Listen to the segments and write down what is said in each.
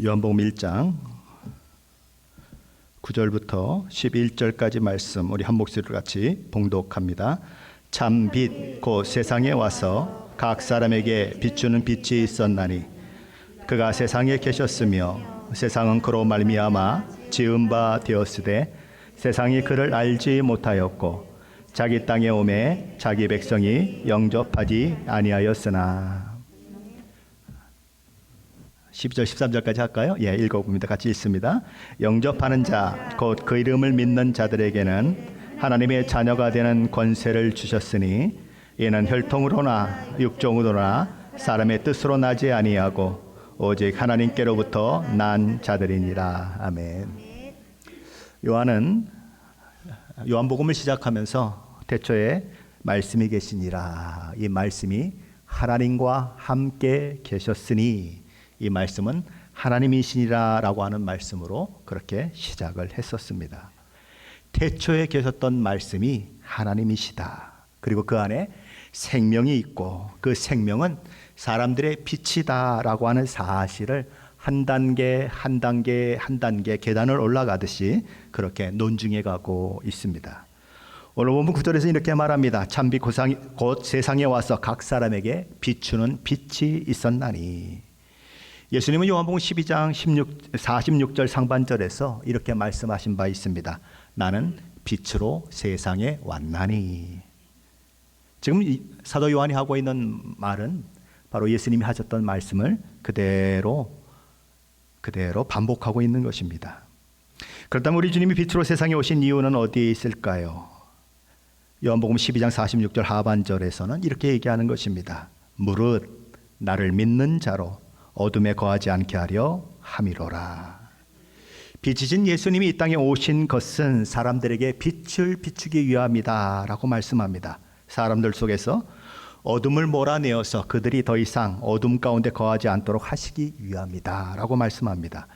요한복음 1장 9절부터 11절까지 말씀 우리 한 목소리로 같이 봉독합니다. 참 빛 곧 세상에 와서 각 사람에게 비추는 빛이 있었나니 그가 세상에 계셨으며 세상은 그로 말미암아 지은 바 되었으되 세상이 그를 알지 못하였고 자기 땅에 오매 자기 백성이 영접하지 아니하였으나. 12절 13절까지 할까요? 예, 읽어봅니다. 같이 읽습니다. 영접하는 자 곧 그 이름을 믿는 자들에게는 하나님의 자녀가 되는 권세를 주셨으니 이는 혈통으로나 육종으로나 사람의 뜻으로 나지 아니하고 오직 하나님께로부터 난 자들이니라. 아멘. 요한은 요한복음을 시작하면서 태초에 말씀이 계시니라. 이 말씀이 하나님과 함께 계셨으니 이 말씀은 하나님이시니라 라고 하는 말씀으로 그렇게 시작을 했었습니다. 태초에 계셨던 말씀이 하나님이시다. 그리고 그 안에 생명이 있고 그 생명은 사람들의 빛이다 라고 하는 사실을 한 단계 한 단계 한 단계 계단을 올라가듯이 그렇게 논증해 가고 있습니다. 오늘 본문 9절에서 이렇게 말합니다. 참빛 곧 세상에 와서 각 사람에게 비추는 빛이 있었나니. 예수님은 요한복음 12장 46절 상반절에서 이렇게 말씀하신 바 있습니다. 나는 빛으로 세상에 왔나니. 지금 사도 요한이 하고 있는 말은 바로 예수님이 하셨던 말씀을 그대로 반복하고 있는 것입니다. 그렇다면 우리 주님이 빛으로 세상에 오신 이유는 어디에 있을까요? 요한복음 12장 46절 하반절에서는 이렇게 얘기하는 것입니다. 무릇 나를 믿는 자로 어둠에 거하지 않게 하려 함이로라. 빛이신 예수님이 이 땅에 오신 것은 사람들에게 빛을 비추기 위함이다 라고 말씀합니다. 사람들 속에서 어둠을 몰아내어서 그들이 더 이상 어둠 가운데 거하지 않도록 하시기 위함이다 라고 말씀합니다.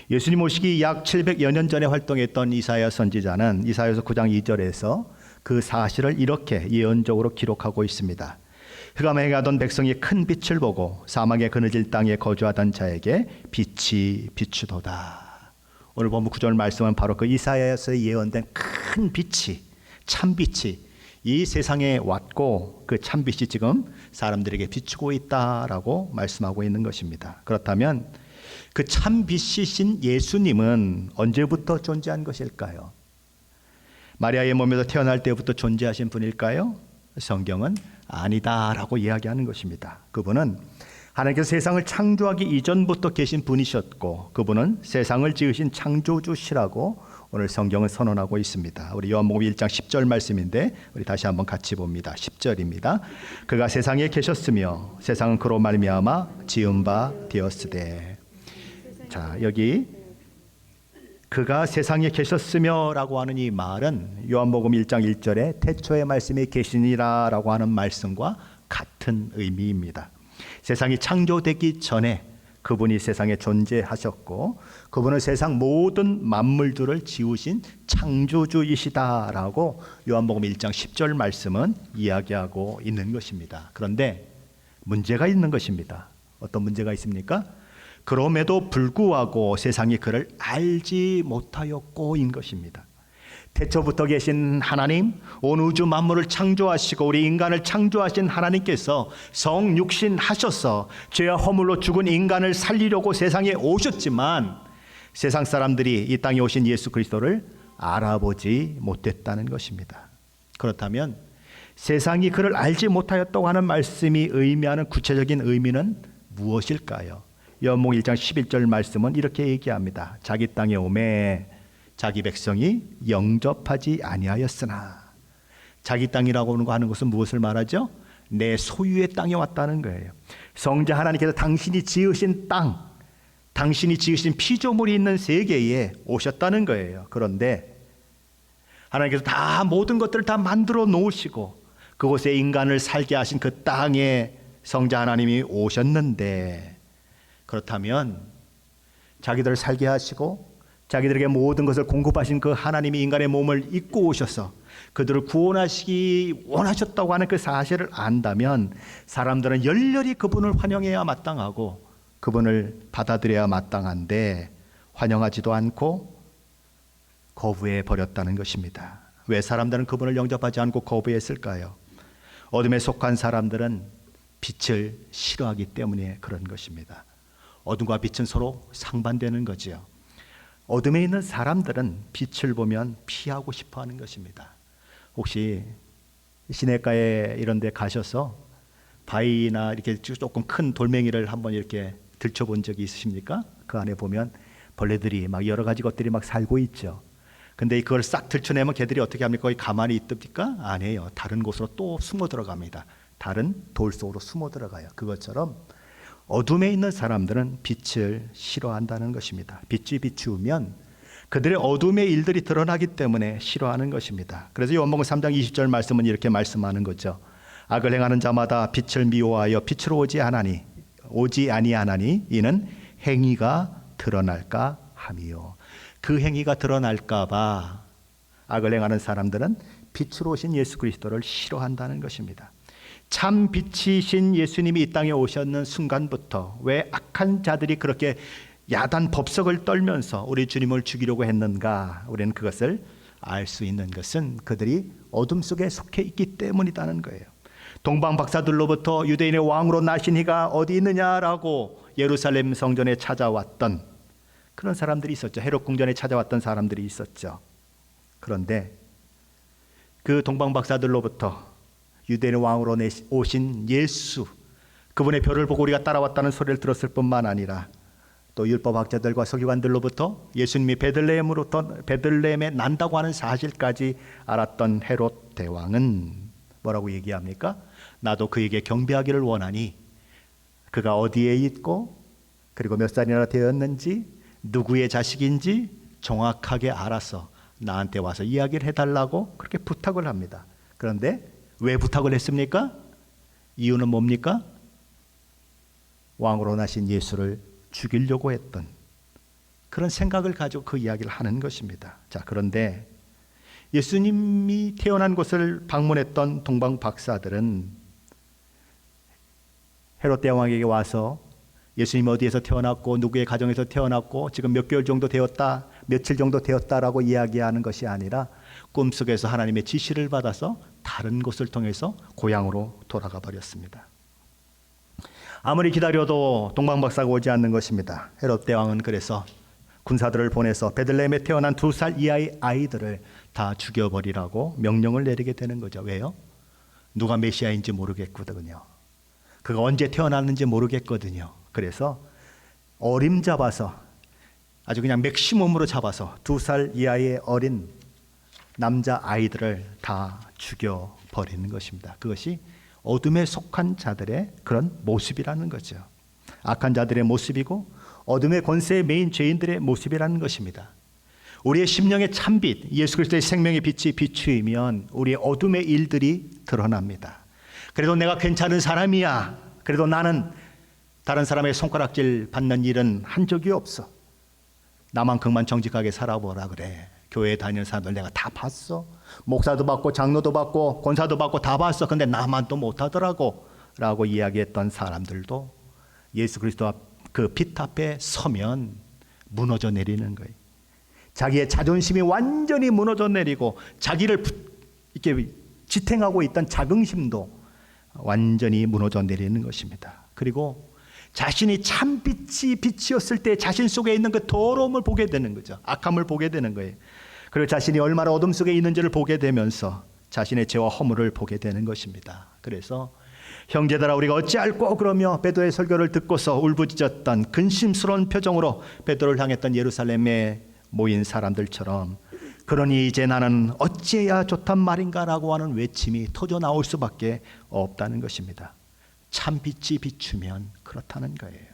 예수님 오시기 약 700여 년 전에 활동했던 이사야 선지자는 이사야서 9장 2절에서 그 사실을 이렇게 예언적으로 기록하고 있습니다. 흑암에 가던 백성이 큰 빛을 보고 사막의 그늘질 땅에 거주하던 자에게 빛이 비추도다. 오늘 본문 9절 말씀은 바로 그 이사야에서 예언된 큰 빛이, 참빛이 이 세상에 왔고 그 참빛이 지금 사람들에게 비추고 있다라고 말씀하고 있는 것입니다. 그렇다면 그 참빛이신 예수님은 언제부터 존재한 것일까요? 마리아의 몸에서 태어날 때부터 존재하신 분일까요? 성경은 아니다라고 이야기하는 것입니다. 그분은 하나님께서 세상을 창조하기 이전부터 계신 분이셨고 그분은 세상을 지으신 창조주시라고 오늘 성경은 선언하고 있습니다. 우리 요한복음 1장 10절 말씀인데 우리 다시 한번 같이 봅니다. 10절입니다. 그가 세상에 계셨으며 세상은 그로 말미암아 지은 바 되었으되. 자, 여기 그가 세상에 계셨으며 라고 하는 이 말은 요한복음 1장 1절에 태초의 말씀이 계시니라 라고 하는 말씀과 같은 의미입니다. 세상이 창조되기 전에 그분이 세상에 존재하셨고 그분은 세상 모든 만물들을 지으신 창조주이시다라고 요한복음 1장 10절 말씀은 이야기하고 있는 것입니다. 그런데 문제가 있는 것입니다. 어떤 문제가 있습니까? 그럼에도 불구하고 세상이 그를 알지 못하였고인 것입니다. 태초부터 계신 하나님, 온 우주 만물을 창조하시고 우리 인간을 창조하신 하나님께서 성육신하셔서 죄와 허물로 죽은 인간을 살리려고 세상에 오셨지만 세상 사람들이 이 땅에 오신 예수 그리스도를 알아보지 못했다는 것입니다. 그렇다면 세상이 그를 알지 못하였다고 하는 말씀이 의미하는 구체적인 의미는 무엇일까요? 요한복음 1장 11절 말씀은 이렇게 얘기합니다. 자기 땅에 오매 자기 백성이 영접하지 아니하였으나. 자기 땅이라고 하는 것은 무엇을 말하죠? 내 소유의 땅에 왔다는 거예요. 성자 하나님께서 당신이 지으신 땅, 당신이 지으신 피조물이 있는 세계에 오셨다는 거예요. 그런데 하나님께서 다 모든 것들을 다 만들어 놓으시고 그곳에 인간을 살게 하신 그 땅에 성자 하나님이 오셨는데 그렇다면 자기들을 살게 하시고 자기들에게 모든 것을 공급하신 그 하나님이 인간의 몸을 입고 오셔서 그들을 구원하시기 원하셨다고 하는 그 사실을 안다면 사람들은 열렬히 그분을 환영해야 마땅하고 그분을 받아들여야 마땅한데 환영하지도 않고 거부해 버렸다는 것입니다. 왜 사람들은 그분을 영접하지 않고 거부했을까요? 어둠에 속한 사람들은 빛을 싫어하기 때문에 그런 것입니다. 어둠과 빛은 서로 상반되는 거지요. 어둠에 있는 사람들은 빛을 보면 피하고 싶어 하는 것입니다. 혹시 시내가에 이런 데 가셔서 바위나 이렇게 조금 큰 돌멩이를 한번 이렇게 들춰본 적이 있으십니까? 그 안에 보면 벌레들이 막 여러 가지 것들이 막 살고 있죠. 근데 그걸 싹 들춰내면 걔들이 어떻게 합니까? 거기 가만히 있습니까? 아니에요. 다른 곳으로 또 숨어 들어갑니다. 다른 돌 속으로 숨어 들어가요. 그것처럼 어둠에 있는 사람들은 빛을 싫어한다는 것입니다. 빛이 비추면 그들의 어둠의 일들이 드러나기 때문에 싫어하는 것입니다. 그래서 요한복음 3장 20절 말씀은 이렇게 말씀하는 거죠. 악을 행하는 자마다 빛을 미워하여 빛으로 오지 아니하나니 이는 행위가 드러날까 함이요. 그 행위가 드러날까 봐 악을 행하는 사람들은 빛으로 오신 예수 그리스도를 싫어한다는 것입니다. 참 빛이신 예수님이 이 땅에 오셨는 순간부터 왜 악한 자들이 그렇게 야단 법석을 떨면서 우리 주님을 죽이려고 했는가? 우리는 그것을 알 수 있는 것은 그들이 어둠 속에 속해 있기 때문이라는 거예요. 동방 박사들로부터 유대인의 왕으로 나신 이가 어디 있느냐라고 예루살렘 성전에 찾아왔던 그런 사람들이 있었죠. 헤롯 궁전에 찾아왔던 사람들이 있었죠. 그런데 그 동방 박사들로부터 유대인의 왕으로 오신 예수, 그분의 별을 보고 우리가 따라왔다는 소리를 들었을 뿐만 아니라 또 율법학자들과 서기관들로부터 예수님이 베들레헴에 난다고 하는 사실까지 알았던 헤롯 대왕은 뭐라고 얘기합니까? 나도 그에게 경배하기를 원하니 그가 어디에 있고 그리고 몇 살이나 되었는지 누구의 자식인지 정확하게 알아서 나한테 와서 이야기를 해달라고 그렇게 부탁을 합니다. 그런데 왜 부탁을 했습니까? 이유는 뭡니까? 왕으로 나신 예수를 죽이려고 했던 그런 생각을 가지고 그 이야기를 하는 것입니다. 자, 그런데 예수님이 태어난 곳을 방문했던 동방 박사들은 헤롯 대왕에게 와서 예수님 어디에서 태어났고 누구의 가정에서 태어났고 지금 몇 개월 정도 되었다, 며칠 정도 되었다라고 이야기하는 것이 아니라 꿈속에서 하나님의 지시를 받아서 다른 곳을 통해서 고향으로 돌아가 버렸습니다. 아무리 기다려도 동방 박사가 오지 않는 것입니다. 헤롯 대왕은 그래서 군사들을 보내서 베들레헴에 태어난 2살 이하의 아이들을 다 죽여버리라고 명령을 내리게 되는 거죠. 왜요? 누가 메시아인지 모르겠거든요. 그가 언제 태어났는지 모르겠거든요. 그래서 어림잡아서 아주 그냥 맥시멈으로 잡아서 2살 이하의 어린 남자 아이들을 다 죽여버리는 것입니다. 그것이 어둠에 속한 자들의 그런 모습이라는 거죠. 악한 자들의 모습이고 어둠의 권세의 메인 죄인들의 모습이라는 것입니다. 우리의 심령의 참빛, 예수 그리스도의 생명의 빛이 비추이면 우리의 어둠의 일들이 드러납니다. 그래도 내가 괜찮은 사람이야. 그래도 나는 다른 사람의 손가락질 받는 일은 한 적이 없어. 나만큼만 정직하게 살아보라 그래. 교회에 다니는 사람들 내가 다 봤어. 목사도 받고 장로도 받고 권사도 받고 다 봤어. 근데 나만 또 못하더라고 라고 이야기했던 사람들도 예수 그리스도 그 빛 앞에 서면 무너져 내리는 거예요. 자기의 자존심이 완전히 무너져 내리고 자기를 이렇게 지탱하고 있던 자긍심도 완전히 무너져 내리는 것입니다. 그리고 자신이 참빛이 빛이었을 때 자신 속에 있는 그 더러움을 보게 되는 거죠. 악함을 보게 되는 거예요. 그리고 자신이 얼마나 어둠 속에 있는지를 보게 되면서 자신의 죄와 허물을 보게 되는 것입니다. 그래서 형제들아 우리가 어찌할꼬 그러며 베드로의 설교를 듣고서 울부짖었던 근심스러운 표정으로 베드로를 향했던 예루살렘에 모인 사람들처럼 그러니 이제 나는 어찌해야 좋단 말인가라고 하는 외침이 터져 나올 수밖에 없다는 것입니다. 참빛이 비추면 그렇다는 거예요.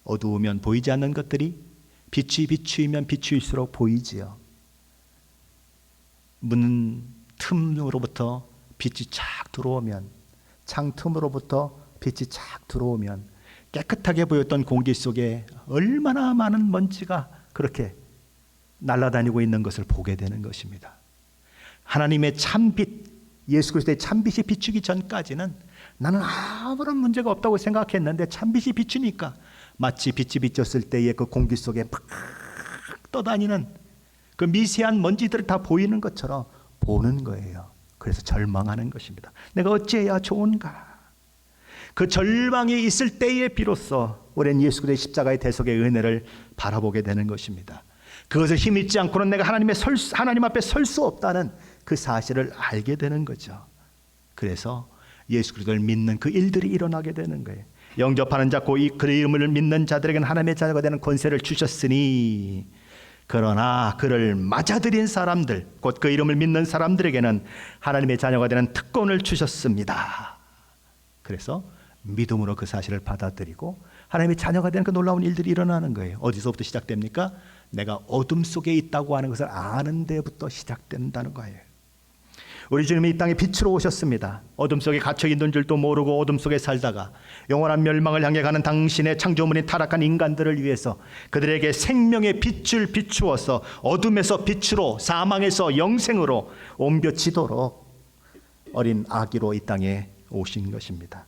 어두우면 보이지 않는 것들이 빛이 비추이면 비추일수록 보이지요. 문 틈으로부터 빛이 착 들어오면, 창 틈으로부터 빛이 착 들어오면 깨끗하게 보였던 공기 속에 얼마나 많은 먼지가 그렇게 날아다니고 있는 것을 보게 되는 것입니다. 하나님의 참빛, 예수 그리스도의 참빛이 비추기 전까지는 나는 아무런 문제가 없다고 생각했는데 찬빛이 비추니까 마치 빛이 비쳤을 때의 그 공기 속에 막 떠다니는 그 미세한 먼지들이 다 보이는 것처럼 보는 거예요. 그래서 절망하는 것입니다. 내가 어찌해야 좋은가? 그 절망이 있을 때에 비로소 우리는 예수 그리스도의 십자가의 대속의 은혜를 바라보게 되는 것입니다. 그것을 힘있지 않고는 내가 하나님 앞에 설 수 없다는 그 사실을 알게 되는 거죠. 그래서 예수 그리스도를 믿는 그 일들이 일어나게 되는 거예요. 영접하는 자 곧 그의 이름을 믿는 자들에게는 하나님의 자녀가 되는 권세를 주셨으니 그러나 그를 맞아들인 사람들 곧 그 이름을 믿는 사람들에게는 하나님의 자녀가 되는 특권을 주셨습니다. 그래서 믿음으로 그 사실을 받아들이고 하나님의 자녀가 되는 그 놀라운 일들이 일어나는 거예요. 어디서부터 시작됩니까? 내가 어둠 속에 있다고 하는 것을 아는 데부터 시작된다는 거예요. 우리 주님이 이 땅에 빛으로 오셨습니다. 어둠 속에 갇혀 있는 줄도 모르고 어둠 속에 살다가 영원한 멸망을 향해 가는 당신의 창조물인 타락한 인간들을 위해서 그들에게 생명의 빛을 비추어서 어둠에서 빛으로 사망에서 영생으로 옮겨지도록 어린 아기로 이 땅에 오신 것입니다.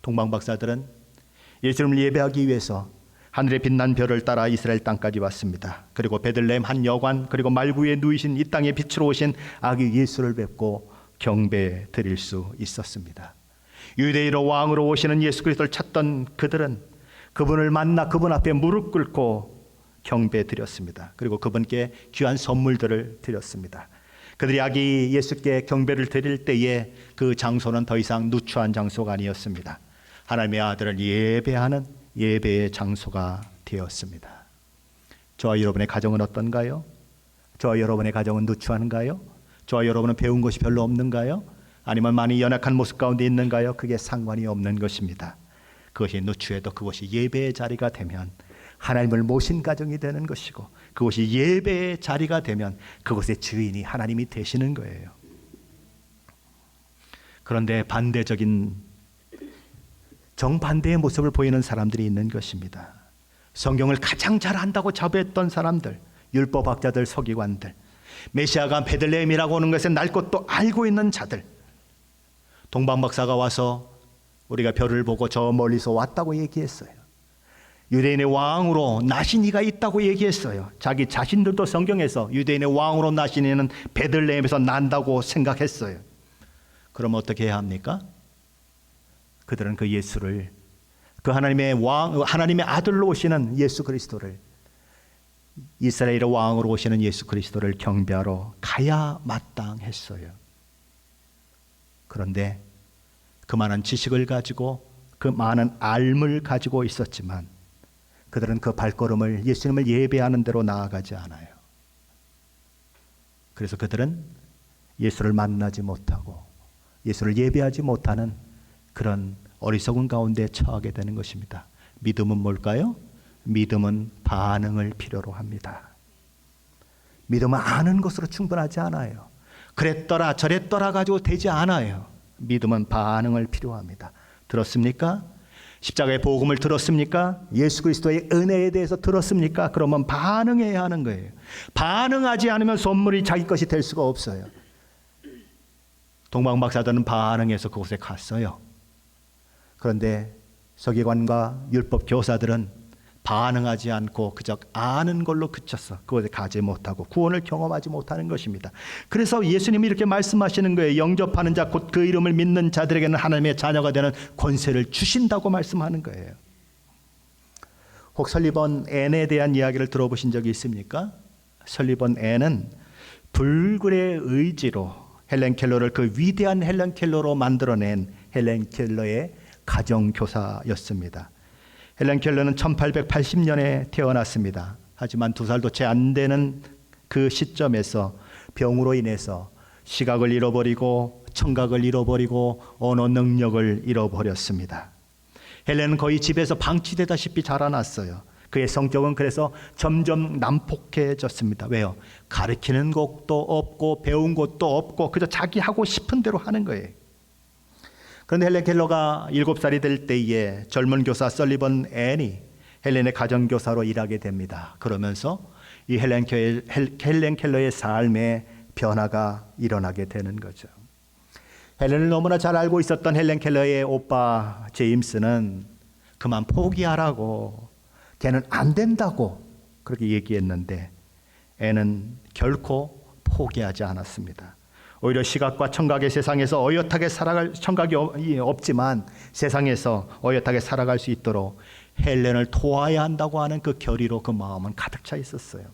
동방박사들은 예수님을 예배하기 위해서 하늘의 빛난 별을 따라 이스라엘 땅까지 왔습니다. 그리고 베들레헴 한 여관 그리고 말구 위에 누이신 이 땅에 빛으로 오신 아기 예수를 뵙고 경배 드릴 수 있었습니다. 유대인으로 왕으로 오시는 예수 그리스도를 찾던 그들은 그분을 만나 그분 앞에 무릎 꿇고 경배 드렸습니다. 그리고 그분께 귀한 선물들을 드렸습니다. 그들이 아기 예수께 경배를 드릴 때에 그 장소는 더 이상 누추한 장소가 아니었습니다. 하나님의 아들을 예배하는 예배의 장소가 되었습니다. 저와 여러분의 가정은 어떤가요? 저와 여러분의 가정은 누추한가요? 저와 여러분은 배운 것이 별로 없는가요? 아니면 많이 연약한 모습 가운데 있는가요? 그게 상관이 없는 것입니다. 그것이 누추해도 그것이 예배의 자리가 되면 하나님을 모신 가정이 되는 것이고 그것이 예배의 자리가 되면 그것의 주인이 하나님이 되시는 거예요. 그런데 반대적인 정반대의 모습을 보이는 사람들이 있는 것입니다. 성경을 가장 잘 안다고 자부했던 사람들, 율법학자들, 서기관들, 메시아가 베들레헴이라고 하는 것에 날 것도 알고 있는 자들, 동방박사가 와서 우리가 별을 보고 저 멀리서 왔다고 얘기했어요. 유대인의 왕으로 나신 이가 있다고 얘기했어요. 자기 자신들도 성경에서 유대인의 왕으로 나신 이는 베들레헴에서 난다고 생각했어요. 그럼 어떻게 해야 합니까? 그들은 그 예수를, 그 하나님의 왕, 하나님의 아들로 오시는 예수 그리스도를, 이스라엘의 왕으로 오시는 예수 그리스도를 경배하러 가야 마땅했어요. 그런데 그 많은 지식을 가지고 그 많은 알을 가지고 있었지만 그들은 그 발걸음을 예수님을 예배하는 대로 나아가지 않아요. 그래서 그들은 예수를 만나지 못하고 예수를 예배하지 못하는 그런 어리석은 가운데 처하게 되는 것입니다. 믿음은 뭘까요? 믿음은 반응을 필요로 합니다. 믿음은 아는 것으로 충분하지 않아요. 그랬더라 저랬더라 가지고 되지 않아요. 믿음은 반응을 필요합니다. 들었습니까? 십자가의 복음을 들었습니까? 예수 그리스도의 은혜에 대해서 들었습니까? 그러면 반응해야 하는 거예요. 반응하지 않으면 선물이 자기 것이 될 수가 없어요. 동방박사들은 반응해서 그곳에 갔어요. 그런데 서기관과 율법 교사들은 반응하지 않고 그저 아는 걸로 그쳤어. 그곳에 가지 못하고 구원을 경험하지 못하는 것입니다. 그래서 예수님이 이렇게 말씀하시는 거예요. 영접하는 자 곧 그 이름을 믿는 자들에게는 하나님의 자녀가 되는 권세를 주신다고 말씀하는 거예요. 혹 설리번 앤에 대한 이야기를 들어보신 적이 있습니까? 설리번 앤은 불굴의 의지로 헬렌 켈러를 그 위대한 헬렌 켈러로 만들어낸 헬렌 켈러의 가정교사였습니다. 헬렌 켈러는 1880년에 태어났습니다. 하지만 2살도 채 안 되는 그 시점에서 병으로 인해서 시각을 잃어버리고 청각을 잃어버리고 언어 능력을 잃어버렸습니다. 헬렌은 거의 집에서 방치되다시피 자라났어요. 그의 성격은 그래서 점점 난폭해졌습니다. 왜요? 가르치는 것도 없고 배운 것도 없고 그저 자기 하고 싶은 대로 하는 거예요. 그런데 헬렌 켈러가 7살이 될 때에 젊은 교사 설리번 앤이 헬렌의 가정교사로 일하게 됩니다. 그러면서 이 헬렌 켈러의 삶에 변화가 일어나게 되는 거죠. 헬렌을 너무나 잘 알고 있었던 헬렌 켈러의 오빠 제임스는 그만 포기하라고, 걔는 안 된다고 그렇게 얘기했는데 애는 결코 포기하지 않았습니다. 오히려 시각과 청각의 세상에서 어엿하게 살아갈, 청각이 없지만 세상에서 어엿하게 살아갈 수 있도록 헬렌을 도와야 한다고 하는 그 결의로 그 마음은 가득 차 있었어요.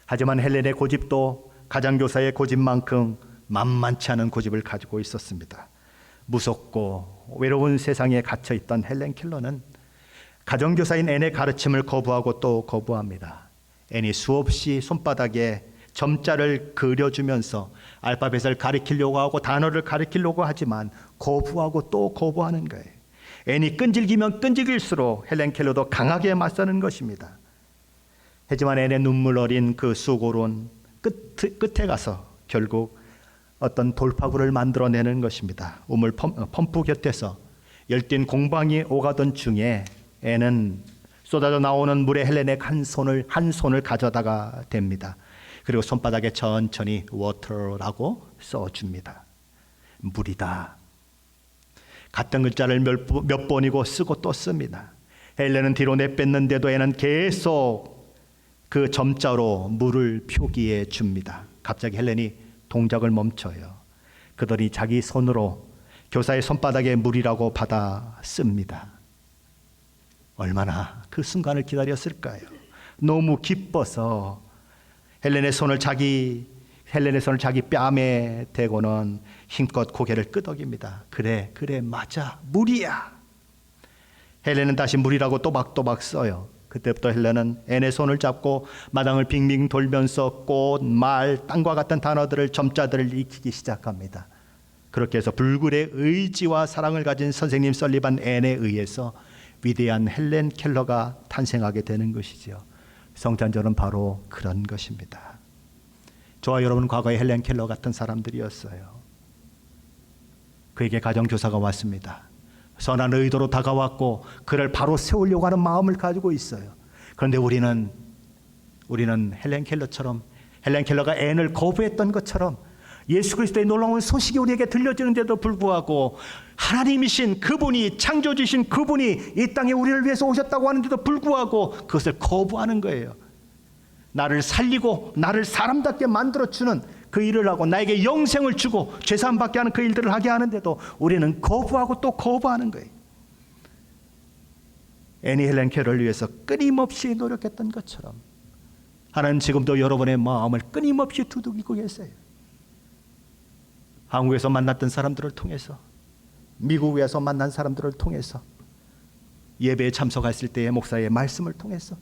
하지만 헬렌의 고집도 가장교사의 고집만큼 만만치 않은 고집을 가지고 있었습니다. 무섭고 외로운 세상에 갇혀있던 헬렌 켈러는 가정교사인 앤의 가르침을 거부하고 또 거부합니다. 앤이 수없이 손바닥에 점자를 그려주면서 알파벳을 가리키려고 하고 단어를 가리키려고 하지만 거부하고 또 거부하는 거예요. 앤이 끈질기면 끈질길수록 헬렌 켈러도 강하게 맞서는 것입니다. 하지만 앤의 눈물 어린 그 수고로운 끝에 가서 결국 어떤 돌파구를 만들어내는 것입니다. 우물 펌프 곁에서 열띤 공방이 오가던 중에 앤은 쏟아져 나오는 물에 헬렌의 한 손을 가져다가 댑니다. 그리고 손바닥에 천천히 water라고 써줍니다. 물이다. 같은 글자를 몇 번이고 쓰고 또 씁니다. 헬렌은 뒤로 내뺐는데도 앤은 계속 그 점자로 물을 표기해 줍니다. 갑자기 헬렌이 동작을 멈춰요. 그들이 자기 손으로 교사의 손바닥에 물이라고 받아 씁니다. 얼마나 그 순간을 기다렸을까요? 너무 기뻐서 헬렌의 손을 자기 뺨에 대고는 힘껏 고개를 끄덕입니다. 그래 맞아, 물이야. 헬렌은 다시 물이라고 또박또박 써요. 그때부터 헬렌은 앤의 손을 잡고 마당을 빙빙 돌면서 꽃, 말, 땅과 같은 단어들을, 점자들을 익히기 시작합니다. 그렇게 해서 불굴의 의지와 사랑을 가진 선생님 설리반 앤에 의해서 위대한 헬렌 켈러가 탄생하게 되는 것이죠. 성탄절은 바로 그런 것입니다. 저와 여러분은 과거에 헬렌 켈러 같은 사람들이었어요. 그에게 가정교사가 왔습니다. 선한 의도로 다가왔고 그를 바로 세우려고 하는 마음을 가지고 있어요. 그런데 우리는 헬렌 켈러처럼, 헬렌 켈러가 앤을 거부했던 것처럼 예수 그리스도의 놀라운 소식이 우리에게 들려지는데도 불구하고 하나님이신 그분이, 창조주신 그분이 이 땅에 우리를 위해서 오셨다고 하는데도 불구하고 그것을 거부하는 거예요. 나를 살리고 나를 사람답게 만들어주는 그 일을 하고 나에게 영생을 주고 죄사함 받게 하는 그 일들을 하게 하는데도 우리는 거부하고 또 거부하는 거예요. 애니 헬렌 켈러를 위해서 끊임없이 노력했던 것처럼 하나님 지금도 여러분의 마음을 끊임없이 두들기고 계세요. 한국에서 만났던 사람들을 통해서, 미국에서 만난 사람들을 통해서, 예배에 참석했을 때의 목사의 말씀을 통해서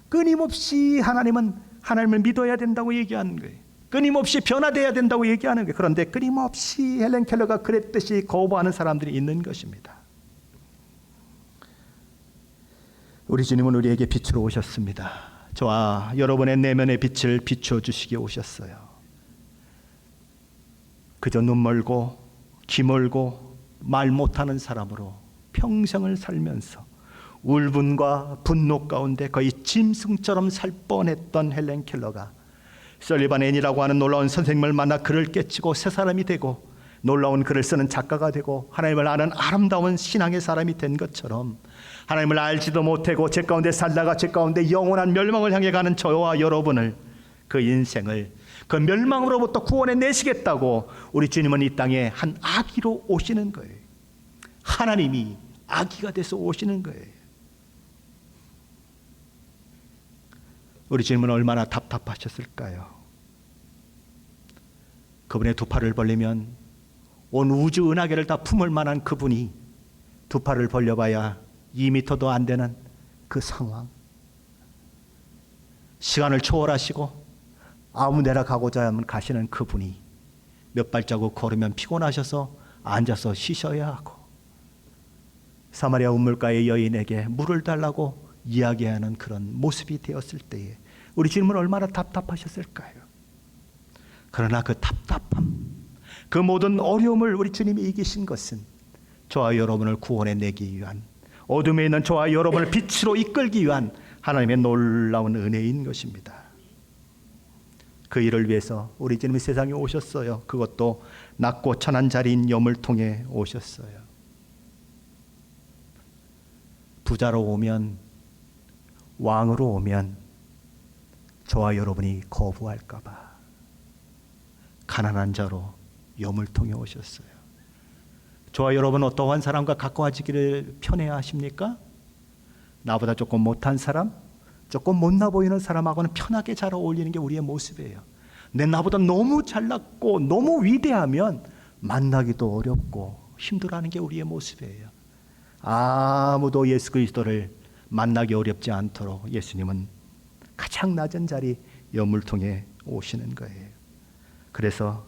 끊임없이 하나님을 믿어야 된다고 얘기하는 거예요. 끊임없이 변화돼야 된다고 얘기하는 거예요. 그런데 끊임없이 헬렌 켈러가 그랬듯이 거부하는 사람들이 있는 것입니다. 우리 주님은 우리에게 빛으로 오셨습니다. 저와 여러분의 내면의 빛을 비춰주시기에 오셨어요. 그저 눈 멀고 귀 멀고 말 못하는 사람으로 평생을 살면서 울분과 분노 가운데 거의 짐승처럼 살 뻔했던 헬렌 켈러가 설리반 앤이라고 하는 놀라운 선생님을 만나 글을 깨치고 새 사람이 되고 놀라운 글을 쓰는 작가가 되고 하나님을 아는 아름다운 신앙의 사람이 된 것처럼 하나님을 알지도 못하고 죄 가운데 살다가 죄 가운데 영원한 멸망을 향해 가는 저와 여러분을, 그 인생을 그 멸망으로부터 구원해 내시겠다고 우리 주님은 이 땅에 한 아기로 오시는 거예요. 하나님이 아기가 돼서 오시는 거예요. 우리 주님은 얼마나 답답하셨을까요? 그분의 두 팔을 벌리면 온 우주 은하계를 다 품을 만한 그분이 두 팔을 벌려봐야 2미터도 안 되는 그 상황. 시간을 초월하시고 아무 데나 가고자 하면 가시는 그분이 몇 발자국 걸으면 피곤하셔서 앉아서 쉬셔야 하고 사마리아 우물가의 여인에게 물을 달라고 이야기하는 그런 모습이 되었을 때에 우리 주님은 얼마나 답답하셨을까요? 그러나 그 답답함, 그 모든 어려움을 우리 주님이 이기신 것은 저와 여러분을 구원해 내기 위한, 어둠에 있는 저와 여러분을 빛으로 이끌기 위한 하나님의 놀라운 은혜인 것입니다. 그 일을 위해서 우리 주님이 세상에 오셨어요. 그것도 낮고 천한 자리인 염을 통해 오셨어요. 부자로 오면, 왕으로 오면 저와 여러분이 거부할까 봐 가난한 자로 염을 통해 오셨어요. 저와 여러분 어떠한 사람과 가까워지기를 편해야 하십니까? 나보다 조금 못한 사람, 조금 못나 보이는 사람하고는 편하게 잘 어울리는 게 우리의 모습이에요. 나보다 너무 잘났고 너무 위대하면 만나기도 어렵고 힘들어하는 게 우리의 모습이에요. 아무도 예수 그리스도를 만나기 어렵지 않도록 예수님은 가장 낮은 자리 염을 통해 오시는 거예요. 그래서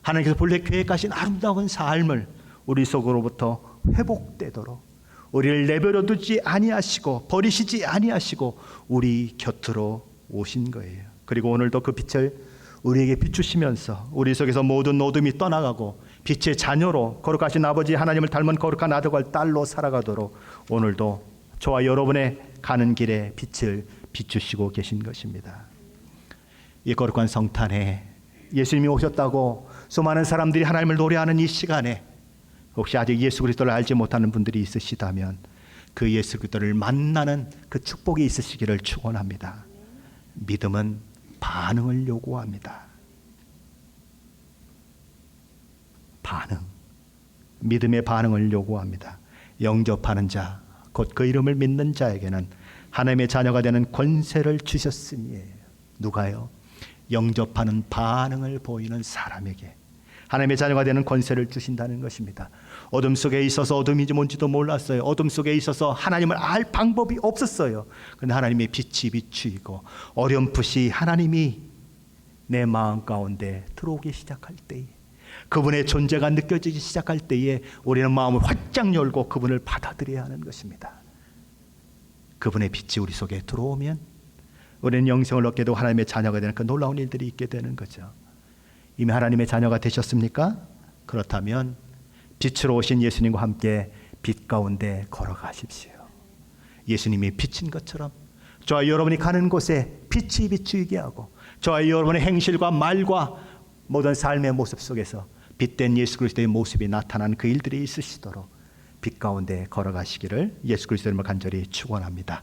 하나님께서 본래 계획하신 아름다운 삶을 우리 속으로부터 회복되도록 우리를 내버려 두지 아니하시고 버리시지 아니하시고 우리 곁으로 오신 거예요. 그리고 오늘도 그 빛을 우리에게 비추시면서 우리 속에서 모든 어둠이 떠나가고 빛의 자녀로 거룩하신 아버지 하나님을 닮은 거룩한 아들과 딸로 살아가도록 오늘도 저와 여러분의 가는 길에 빛을 비추시고 계신 것입니다. 이 거룩한 성탄에 예수님이 오셨다고 수많은 사람들이 하나님을 노래하는 이 시간에 혹시 아직 예수 그리스도를 알지 못하는 분들이 있으시다면 그 예수 그리스도를 만나는 그 축복이 있으시기를 축원합니다. 믿음은 반응을 요구합니다. 반응, 믿음의 반응을 요구합니다. 영접하는 자, 곧 그 이름을 믿는 자에게는 하나님의 자녀가 되는 권세를 주셨으니. 누가요? 영접하는 반응을 보이는 사람에게 하나님의 자녀가 되는 권세를 주신다는 것입니다. 어둠 속에 있어서 어둠인지 뭔지도 몰랐어요. 어둠 속에 있어서 하나님을 알 방법이 없었어요. 그런데 하나님의 빛이 비추이고 어렴풋이 하나님이 내 마음 가운데 들어오기 시작할 때에, 그분의 존재가 느껴지기 시작할 때에 우리는 마음을 활짝 열고 그분을 받아들여야 하는 것입니다. 그분의 빛이 우리 속에 들어오면 우리는 영생을 얻게 되고 하나님의 자녀가 되는 그 놀라운 일들이 있게 되는 거죠. 이미 하나님의 자녀가 되셨습니까? 그렇다면 빛으로 오신 예수님과 함께 빛 가운데 걸어가십시오. 예수님이 빛인 것처럼 저와 여러분이 가는 곳에 빛이 비추이게 하고 저와 여러분의 행실과 말과 모든 삶의 모습 속에서 빛된 예수 그리스도의 모습이 나타나는 그 일들이 있으시도록 빛 가운데 걸어가시기를 예수 그리스도의 이름으로 간절히 축원합니다.